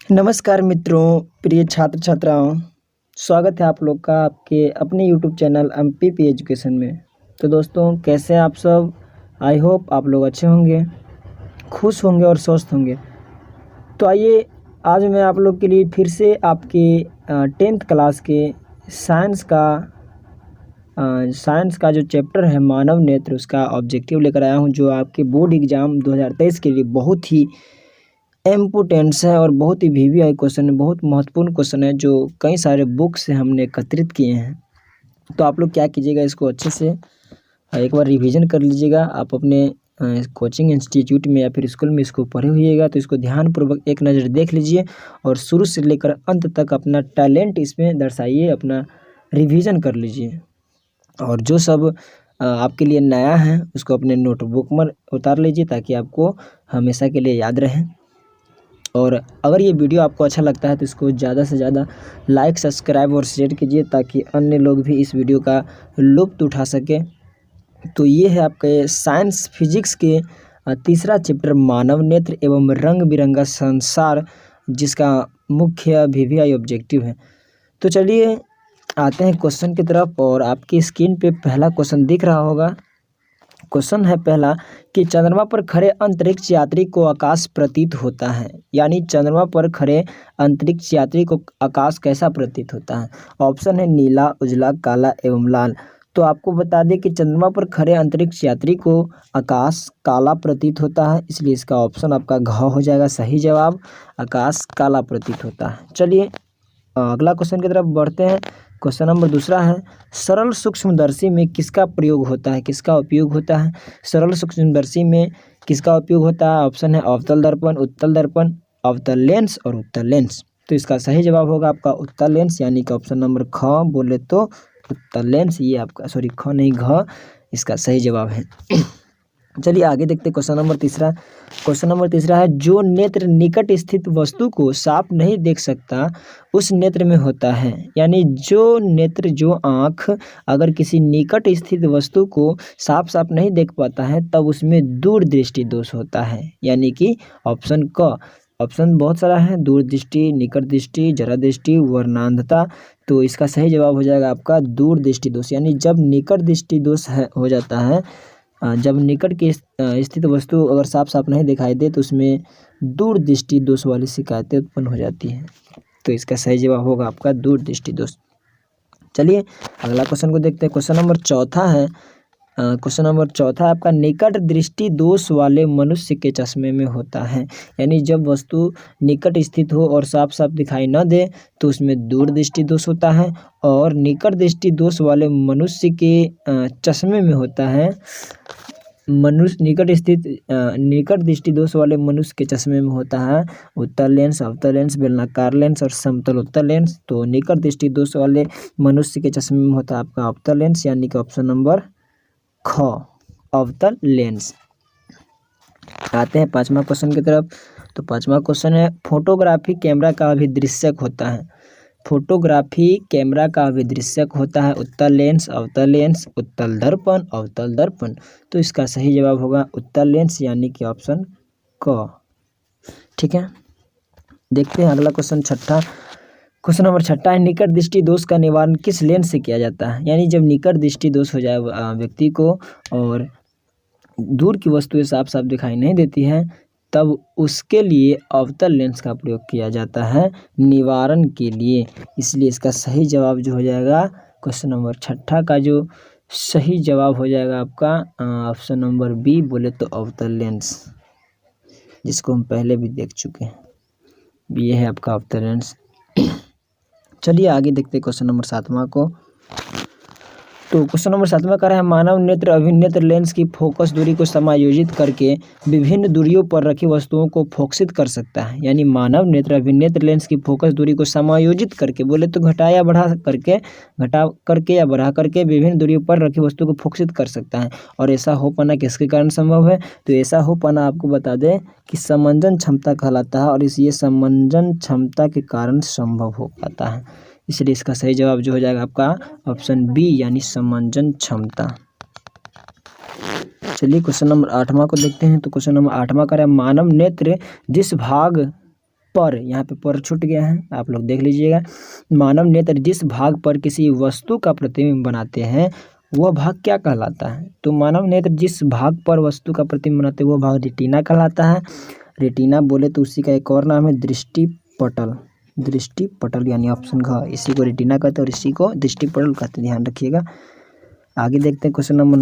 नमस्कार मित्रों, प्रिय छात्र छात्राओं, स्वागत है आप लोग का आपके अपने यूट्यूब चैनल एमपीपी एजुकेशन में। तो दोस्तों, कैसे हैं आप सब? आई होप आप लोग अच्छे होंगे, खुश होंगे और स्वस्थ होंगे। तो आइए, आज मैं आप लोग के लिए फिर से आपके 10th क्लास के साइंस का जो चैप्टर है मानव नेत्र, उसका ऑब्जेक्टिव लेकर आया हूं, जो आपके बोर्ड एग्ज़ाम 2023 के लिए बहुत ही इम्पोर्टेंट्स है और बहुत ही वीवीआई क्वेश्चन है, बहुत महत्वपूर्ण क्वेश्चन है, जो कई सारे बुक से हमने एकत्रित किए हैं। तो आप लोग क्या कीजिएगा, इसको अच्छे से एक बार रिवीजन कर लीजिएगा। आप अपने कोचिंग इंस्टीट्यूट में या फिर स्कूल में इसको पढ़े होइएगा, तो इसको ध्यानपूर्वक एक नज़र देख लीजिए और शुरू से लेकर अंत तक अपना टैलेंट इसमें दर्शाइए, अपना रिवीजन कर लीजिए। और जो सब आपके लिए नया है उसको अपने नोटबुक में उतार लीजिए, ताकि आपको हमेशा के लिए याद रहे। और अगर ये वीडियो आपको अच्छा लगता है तो इसको ज़्यादा से ज़्यादा लाइक, सब्सक्राइब और शेयर कीजिए, ताकि अन्य लोग भी इस वीडियो का लुत्फ़ उठा सकें। तो ये है आपके साइंस फिजिक्स के तीसरा चैप्टर मानव नेत्र एवं रंग बिरंगा संसार, जिसका मुख्य वीवीआई ऑब्जेक्टिव है। तो चलिए आते हैं क्वेश्चन की तरफ। और आपकी स्क्रीन पे पहला क्वेश्चन दिख रहा होगा। क्वेश्चन है पहला कि चंद्रमा पर खड़े अंतरिक्ष यात्री को आकाश प्रतीत होता है। यानी चंद्रमा पर खड़े अंतरिक्ष यात्री को आकाश कैसा प्रतीत होता है? ऑप्शन है नीला, उजला, काला एवं लाल। तो आपको बता दें कि चंद्रमा पर खड़े अंतरिक्ष यात्री को आकाश काला प्रतीत होता है, इसलिए इसका ऑप्शन आपका घ हो जाएगा सही जवाब। आकाश काला प्रतीत होता है। चलिए अगला क्वेश्चन की तरफ बढ़ते हैं। क्वेश्चन नंबर दूसरा है, सरल सूक्ष्मदर्शी में किसका प्रयोग होता है, किसका उपयोग होता है? सरल सूक्ष्मदर्शी में किसका उपयोग होता है? ऑप्शन है अवतल दर्पण, उत्तल दर्पण, अवतल लेंस और उत्तल लेंस। तो इसका सही जवाब होगा आपका उत्तल लेंस, यानी कि ऑप्शन नंबर ख बोले तो उत्तल लेंस। ये आपका ख नहीं घ इसका सही जवाब है। चलिए आगे देखते हैं क्वेश्चन नंबर तीसरा। क्वेश्चन नंबर तीसरा है, जो नेत्र निकट स्थित वस्तु को साफ नहीं देख सकता उस नेत्र में होता है। यानी जो आँख अगर किसी निकट स्थित वस्तु को साफ साफ नहीं देख पाता है, तब उसमें दूरदृष्टि दोष होता है। यानी कि ऑप्शन क। ऑप्शन बहुत सारा है, दूरदृष्टि, निकट दृष्टि, जरा दृष्टि, वर्णांधता। तो इसका सही जवाब हो जाएगा आपका दूरदृष्टि दोष। यानी जब निकट दृष्टि दोष हो जाता है, जब निकट की स्थित वस्तु अगर साफ साफ नहीं दिखाई दे, तो उसमें दूर दृष्टि दोष वाली शिकायतें उत्पन्न हो जाती हैं। तो इसका सही जवाब होगा आपका दूर दृष्टि दोष। चलिए अगला क्वेश्चन को देखते हैं। क्वेश्चन नंबर चौथा है। क्वेश्चन नंबर चौथा आपका, निकट दृष्टि दोष वाले मनुष्य के चश्मे में होता है। यानी जब वस्तु निकट स्थित हो और साफ साफ दिखाई न दे, तो उसमें दूर दृष्टि दोष होता है। और निकट दृष्टि दोष वाले मनुष्य के चश्मे में होता है निकट दृष्टि दोष वाले मनुष्य के चश्मे में होता है उत्तल लेंस, अवतल लेंस, बेलनाकार लेंस और समतल उत्तल लेंस। तो निकट दृष्टि दोष वाले मनुष्य के चश्मे में होता है आपका अवतल लेंस, यानी कि ऑप्शन नंबर ख अवतल लेंस। आते हैं पांचवा क्वेश्चन की तरफ। तो पांचवा क्वेश्चन है, फोटोग्राफी कैमरा का अभिदृश्यक होता है। फोटोग्राफी कैमरा का अभिदृश्यक होता है उत्तल लेंस, अवतल लेंस, उत्तल दर्पण, अवतल दर्पण। तो इसका सही जवाब होगा उत्तल लेंस, यानी कि ऑप्शन क। ठीक है, देखते हैं अगला क्वेश्चन छठा। क्वेश्चन नंबर छठा है, निकट दृष्टि दोष का निवारण किस लेंस से किया जाता है? यानी जब निकट दृष्टि दोष हो जाए व्यक्ति को और दूर की वस्तुएं साफ साफ दिखाई नहीं देती हैं, तब उसके लिए अवतल लेंस का प्रयोग किया जाता है निवारण के लिए। इसलिए इसका सही जवाब जो हो जाएगा क्वेश्चन नंबर छठा का जो सही जवाब हो जाएगा आपका ऑप्शन नंबर बी बोले तो अवतल लेंस, जिसको हम पहले भी देख चुके हैं। ये है आपका अवतल लेंस। चलिए आगे देखते हैं क्वेश्चन नंबर सातवां को। तो क्वेश्चन नंबर सातवां कह रहा है, मानव नेत्र अभिनेत्र लेंस की फोकस दूरी को समायोजित करके विभिन्न दूरियों पर रखी वस्तुओं को फोकसित कर सकता है। यानी मानव नेत्र अभिनेत्र लेंस की फोकस दूरी को समायोजित करके बोले तो घटा करके या बढ़ा करके विभिन्न दूरियों पर रखी वस्तु को फोकसित कर सकता है। और ऐसा हो पाना किसके कारण संभव है? तो ऐसा हो पाना आपको बता दें कि समंजन क्षमता कहलाता है, और ये समंजन क्षमता के कारण संभव हो पाता है। इसलिए इसका सही जवाब जो हो जाएगा आपका ऑप्शन बी, यानी समंजन क्षमता। चलिए क्वेश्चन नंबर आठवां को देखते हैं। तो क्वेश्चन नंबर आठवां का है, मानव नेत्र जिस भाग पर, यहाँ पे पर छूट गया है, आप लोग देख लीजिएगा। मानव नेत्र जिस भाग पर किसी वस्तु का प्रतिबिंब बनाते हैं वह भाग क्या कहलाता है? तो मानव नेत्र जिस भाग पर वस्तु का प्रतिबिंब बनाते हैं वह भाग रेटिना कहलाता है। रेटिना बोले तो उसी का एक और नाम है दृष्टिपटल। दृष्टिपटल यानी ऑप्शन घ, इसी को रेटिना कहते हैं और इसी को दृष्टिपटल कहते हैं, ध्यान रखिएगा। आगे देखते हैं क्वेश्चन नंबर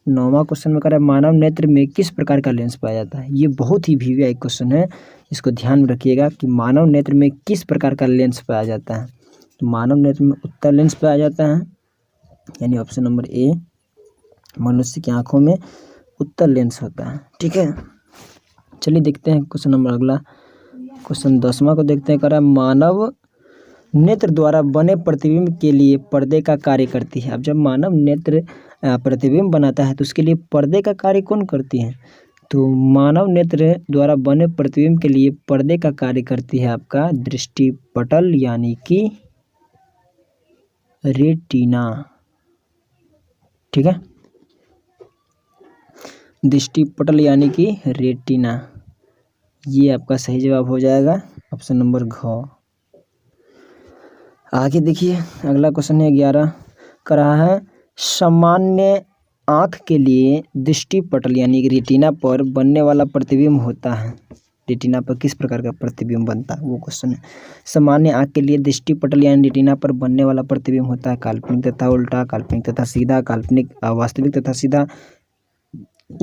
9वां क्वेश्चन में कह रहा है मानव नेत्र में किस प्रकार का लेंस पाया जाता है? ये बहुत ही वीवीआई क्वेश्चन है, इसको ध्यान में रखिएगा कि मानव नेत्र में किस प्रकार का लेंस पाया जाता है। तो मानव नेत्र में उत्तल लेंस पाया जाता है, यानी ऑप्शन नंबर ए, मनुष्य की आंखों में उत्तल लेंस होता है। ठीक है, चलिए देखते हैं क्वेश्चन नंबर अगला, क्वेश्चन 10वां को देखते हैं। कह रहा है मानव नेत्र द्वारा बने प्रतिबिंब के लिए पर्दे का कार्य करती है। अब जब मानव नेत्र प्रतिबिंब बनाता है तो उसके लिए पर्दे का कार्य कौन करती है? तो मानव नेत्र द्वारा बने प्रतिबिंब के लिए पर्दे का कार्य करती है आपका दृष्टिपटल यानी कि रेटिना। ठीक है, दृष्टिपटल यानी कि रेटिना, ये आपका सही जवाब हो जाएगा, ऑप्शन नंबर घ। आगे देखिए अगला क्वेश्चन है 11, कर रहा है सामान्य आँख के लिए दृष्टिपटल यानी कि रेटिना पर बनने वाला प्रतिबिंब होता है। रेटिना पर किस प्रकार का प्रतिबिंब बनता है वो क्वेश्चन है। सामान्य आँख के लिए दृष्टिपटल यानी रेटिना पर बनने वाला प्रतिबिंब होता है काल्पनिक तथा उल्टा, काल्पनिक तथा सीधा, काल्पनिक वास्तविक तथा सीधा,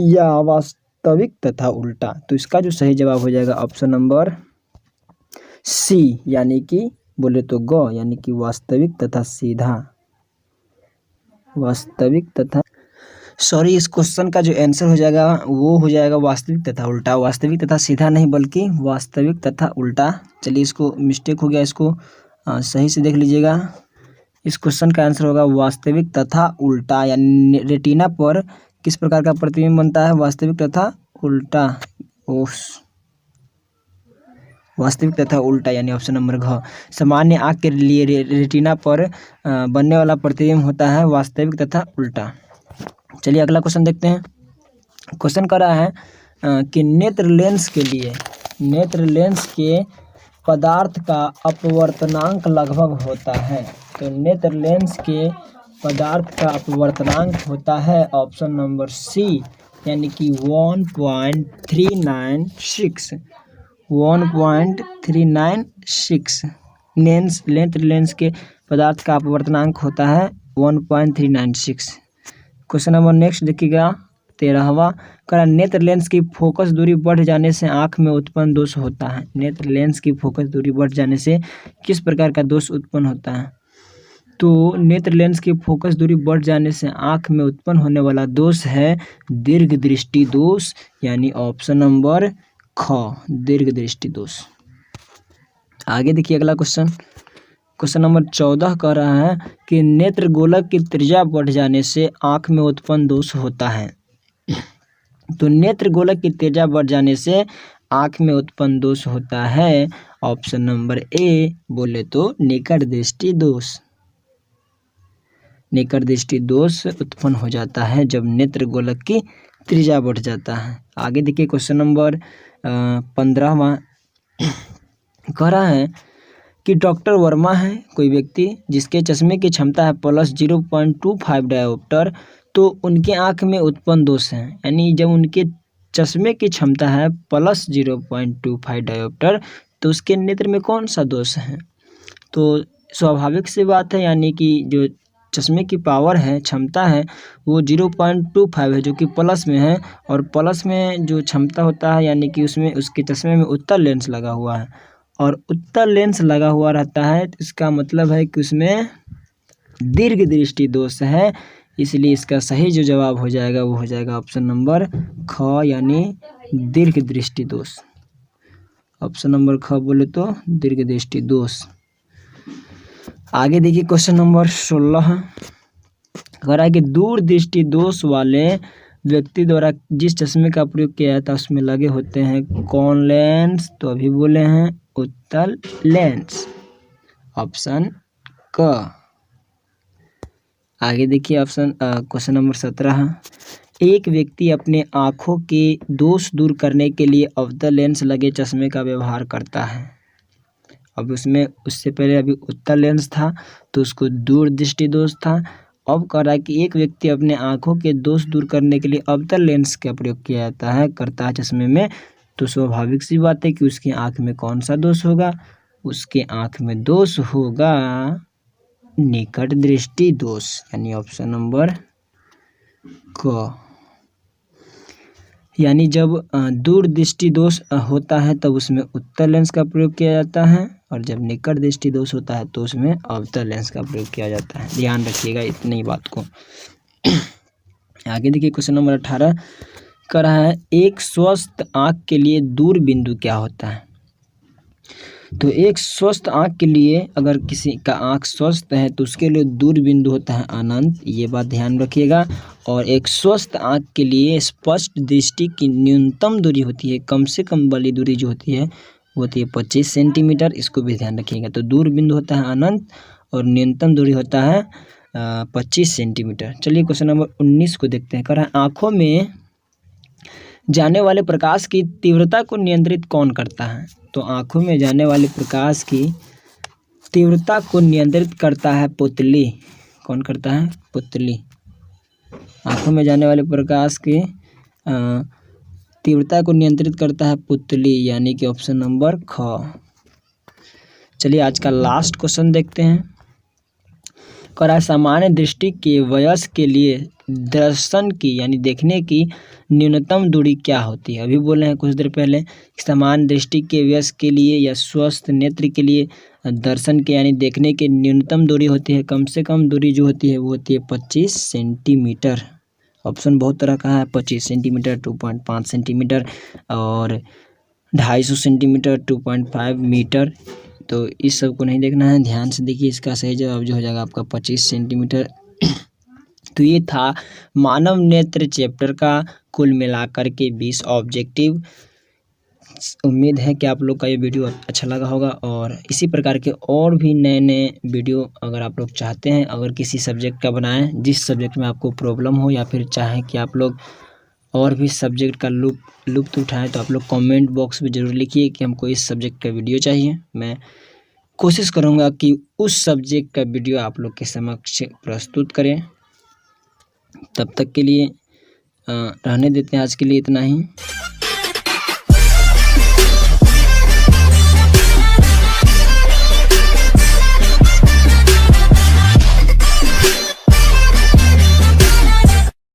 या वास्तविक तथा उल्टा। तो इसका जो सही जवाब हो जाएगा ऑप्शन नंबर सी, यानी कि बोले तो ग, यानी कि वास्तविक तथा सीधा। वास्तविक तथा इस क्वेश्चन का जो आंसर हो जाएगा वो हो जाएगा वास्तविक तथा उल्टा। वास्तविक तथा सीधा नहीं बल्कि वास्तविक तथा उल्टा। चलिए इसको मिस्टेक हो गया, इसको सही से देख लीजिएगा। इस क्वेश्चन का आंसर होगा वास्तविक तथा उल्टा, यानी रेटिना पर किस प्रकार का प्रतिबिंब बनता है? वास्तविक तथा उल्टा। वास्तविक तथा उल्टा यानी ऑप्शन नंबर घ। सामान्य आँख के लिए रेटिना पर बनने वाला प्रतिबिंब होता है वास्तविक तथा उल्टा। चलिए अगला क्वेश्चन देखते हैं। क्वेश्चन कर रहा है कि नेत्र लेंस के पदार्थ का अपवर्तनांक लगभग होता है। तो नेत्र लेंस के पदार्थ का अपवर्तनांक होता है ऑप्शन नंबर सी, यानी कि 1.396। 1.396 नेत्र लेंस के पदार्थ का अपवर्तनांक होता है 1.396। क्वेश्चन नंबर नेक्स्ट देखिएगा 13वां, कह नेत्र लेंस की फोकस दूरी बढ़ जाने से आंख में उत्पन्न दोष होता है। नेत्र लेंस की फोकस दूरी बढ़ जाने से किस प्रकार का दोष उत्पन्न होता है? तो नेत्र लेंस की फोकस दूरी बढ़ जाने से आंख में उत्पन्न होने वाला दोष है दीर्घ दृष्टि दोष, यानी ऑप्शन नंबर ख, दीर्घ दृष्टि दोष। आगे देखिए अगला क्वेश्चन नंबर 14 कह रहा है कि नेत्र गोलक की त्रिज्या बढ़ जाने से आंख में उत्पन्न दोष होता है। तो नेत्र गोलक की त्रिज्या बढ़ जाने से आंख में उत्पन्न दोष होता है ऑप्शन नंबर ए, बोले तो निकट दृष्टि दोष। निकट दृष्टि दोष उत्पन्न हो जाता है जब नेत्र गोलक की त्रिज्या बढ़ जाता है। आगे देखिए क्वेश्चन नंबर 15वां कह रहा है कि डॉक्टर वर्मा है कोई व्यक्ति जिसके चश्मे की क्षमता है +0.25 डायोप्टर, तो उनके आंख में उत्पन्न दोष है। यानी जब उनके चश्मे की क्षमता है +0.25 डायोप्टर तो उसके नेत्र में कौन सा दोष है? तो स्वाभाविक सी बात है, यानी कि जो चश्मे की पावर है, क्षमता है, वो 0.25 है जो कि प्लस में है, और प्लस में जो क्षमता होता है यानी कि उसमें उसके चश्मे में उत्तल लेंस लगा हुआ है, और उत्तल लेंस लगा हुआ रहता है तो इसका मतलब है कि उसमें दीर्घ दृष्टि दोष है। इसलिए इसका सही जो जवाब हो जाएगा वो हो जाएगा ऑप्शन नंबर ख, यानी दीर्घ दृष्टि दोष। ऑप्शन नंबर ख बोले तो दीर्घ दृष्टि दोष। आगे देखिए क्वेश्चन नंबर 16 कह रहा है कि दूर दृष्टि दोष वाले व्यक्ति द्वारा जिस चश्मे का प्रयोग किया जाता है उसमें लगे होते हैं कौन लेंस? तो अभी बोले हैं उत्तल लेंस, ऑप्शन क। आगे देखिए क्वेश्चन नंबर 17 एक व्यक्ति अपने आँखों के दोष दूर करने के लिए अवतल लेंस लगे चश्मे का व्यवहार करता है। अब उसमें उससे पहले अभी उत्तल लेंस था तो उसको दूरदृष्टि दोष था। अब कह रहा है कि एक व्यक्ति अपने आँखों के दोष दूर करने के लिए अवतल लेंस का प्रयोग किया जाता करता है चश्मे में, तो स्वाभाविक सी बात है कि उसकी आँख में कौन सा दोष होगा? उसके आँख में दोष होगा निकट दृष्टि दोष, यानी ऑप्शन नंबर क। यानी जब दूर दृष्टि दोष होता है तब उसमें उत्तल लेंस का प्रयोग किया जाता है, और जब निकट दृष्टि दोष होता है तो उसमें अवतल लेंस का प्रयोग किया जाता है। ध्यान रखिएगा इतनी बात को। आगे देखिए क्वेश्चन नंबर 18 कर रहा है, एक स्वस्थ आँख के लिए दूर बिंदु क्या होता है? तो एक स्वस्थ आँख के लिए, अगर किसी का आँख स्वस्थ है तो उसके लिए दूर बिंदु होता है अनंत, ये बात ध्यान रखिएगा। और एक स्वस्थ आँख के लिए स्पष्ट दृष्टि की न्यूनतम दूरी होती है, कम से कम वाली दूरी जो होती है वो होती है 25 सेंटीमीटर, इसको भी ध्यान रखिएगा। तो दूर बिंदु होता है अनंत और न्यूनतम दूरी होता है 25 सेंटीमीटर। चलिए क्वेश्चन नंबर 19 को देखते हैं। कह रहा है, आँखों में जाने वाले प्रकाश की तीव्रता को नियंत्रित कौन करता है? तो आँखों में जाने वाले प्रकाश की तीव्रता को नियंत्रित करता है पुतली। कौन करता है? पुतली। आँखों में जाने वाले प्रकाश की तीव्रता को नियंत्रित करता है पुतली, यानी कि ऑप्शन नंबर ख। चलिए आज का लास्ट क्वेश्चन देखते हैं। कह रहा है, सामान्य दृष्टि के वयस्क के लिए दर्शन की यानी देखने की न्यूनतम दूरी क्या होती है? अभी बोले हैं कुछ देर पहले, सामान्य दृष्टि के वयस्क के लिए या स्वस्थ नेत्र के लिए दर्शन के यानी देखने की न्यूनतम दूरी होती है, कम से कम दूरी जो होती है वो होती है 25 सेंटीमीटर। ऑप्शन बहुत तरह का है, 25 सेंटीमीटर, 2.5 सेंटीमीटर और 250 सेंटीमीटर, 2.5 मीटर। तो इस सब को नहीं देखना है, ध्यान से देखिए। इसका सही जवाब जो हो जाएगा आपका 25 सेंटीमीटर। तो ये था मानव नेत्र चैप्टर का कुल मिलाकर के 20 ऑब्जेक्टिव। उम्मीद है कि आप लोग का ये वीडियो अच्छा लगा होगा, और इसी प्रकार के और भी नए नए वीडियो अगर आप लोग चाहते हैं, अगर किसी सब्जेक्ट का बनाएं जिस सब्जेक्ट में आपको प्रॉब्लम हो, या फिर चाहें कि आप लोग और भी सब्जेक्ट का लुत्फ़ उठाएं, तो आप लोग कमेंट बॉक्स में ज़रूर लिखिए कि हमको इस सब्जेक्ट का वीडियो चाहिए। मैं कोशिश करूँगा कि उस सब्जेक्ट का वीडियो आप लोग के समक्ष प्रस्तुत करें। तब तक के लिए रहने देते हैं, आज के लिए इतना ही।